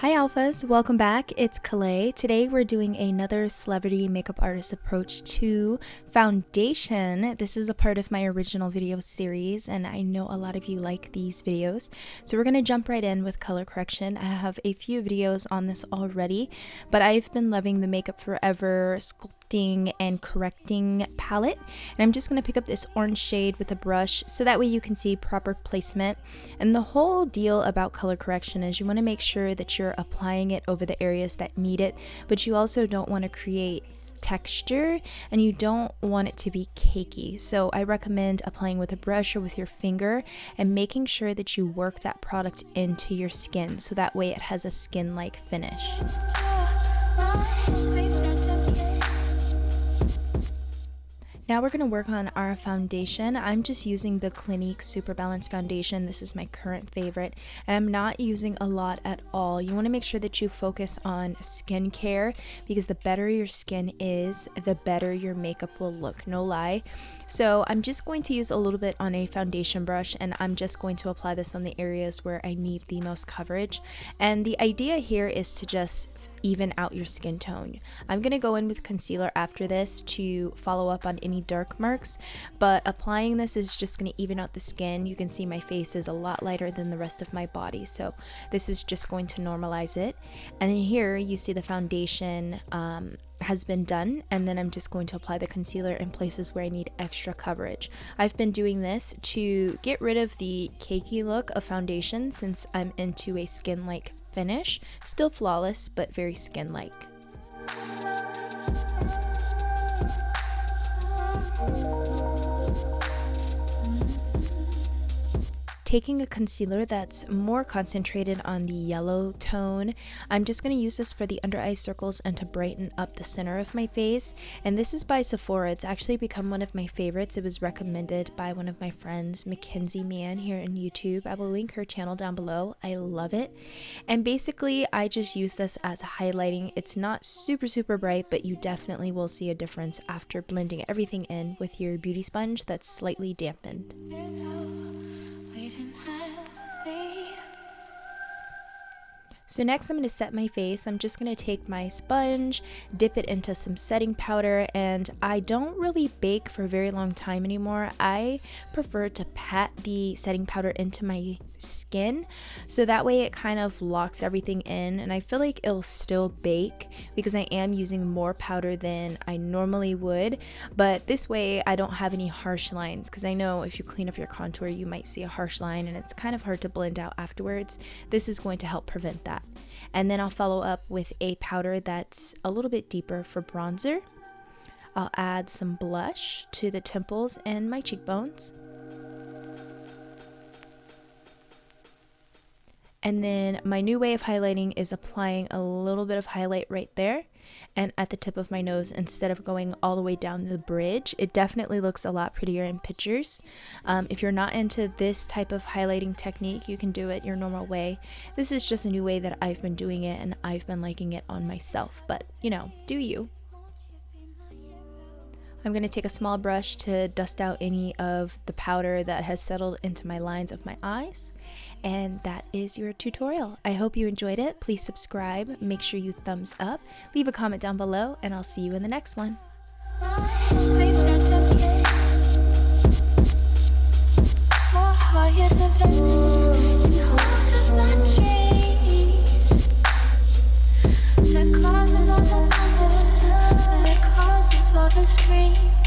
Hi Alphas, welcome back. It's Kalei. Today we're doing another celebrity makeup artist approach to foundation. This is a part of my original video series and I know a lot of you like these videos. So we're going to jump right in with color correction. I have a few videos on this already, but I've been loving the Makeup Forever sculpting and correcting palette, and I'm just going to pick up this orange shade with a brush so that way you can see proper placement. And the whole deal about color correction is you want to make sure that you're applying it over the areas that need it, but you also don't want to create texture and you don't want it to be cakey. So I recommend applying with a brush or with your finger and making sure that you work that product into your skin so that way it has a skin-like finish. Now we're going to work on our foundation. I'm just using the Clinique Super Balance Foundation. This is my current favorite, and I'm not using a lot at all. You want to make sure that you focus on skincare because the better your skin is, the better your makeup will look, no lie. So I'm just going to use a little bit on a foundation brush, and I'm just going to apply this on the areas where I need the most coverage. And the idea here is to just even out your skin tone. I'm going to go in with concealer after this to follow up on any dark marks, but applying this is just going to even out the skin. You can see my face is a lot lighter than the rest of my body, so this is just going to normalize it. And then here you see the foundation has been done, and then I'm just going to apply the concealer in places where I need extra coverage. I've been doing this to get rid of the cakey look of foundation since I'm into a skin-like finish. Still flawless, but very skin-like. Taking a concealer that's more concentrated on the yellow tone, I'm just going to use this for the under eye circles and to brighten up the center of my face. And this is by Sephora. It's actually become one of my favorites. It was recommended by one of my friends, Mackenzie Mann, here on YouTube. I will link her channel down below. I love it. And basically, I just use this as highlighting. It's not super bright, but you definitely will see a difference after blending everything in with your beauty sponge that's slightly dampened. So next I'm going to set my face. I'm just going to take my sponge, dip it into some setting powder, and I don't really bake for a very long time anymore. I prefer to pat the setting powder into my skin so that way it kind of locks everything in, and I feel like it'll still bake because I am using more powder than I normally would, but this way I don't have any harsh lines, because I know if you clean up your contour you might see a harsh line and it's kind of hard to blend out afterwards. This is going to help prevent that. And then I'll follow up with a powder that's a little bit deeper for bronzer. I'll add some blush to the temples and my cheekbones. And then my new way of highlighting is applying a little bit of highlight right there and at the tip of my nose instead of going all the way down the bridge. It definitely looks a lot prettier in pictures. If you're not into this type of highlighting technique, you can do it your normal way. This is just a new way that I've been doing it and I've been liking it on myself, but you know, do you. I'm going to take a small brush to dust out any of the powder that has settled into my lines of my eyes. And that is your tutorial. I hope you enjoyed it. Please subscribe, make sure you thumbs up, leave a comment down below, and I'll see you in the next one. Scream.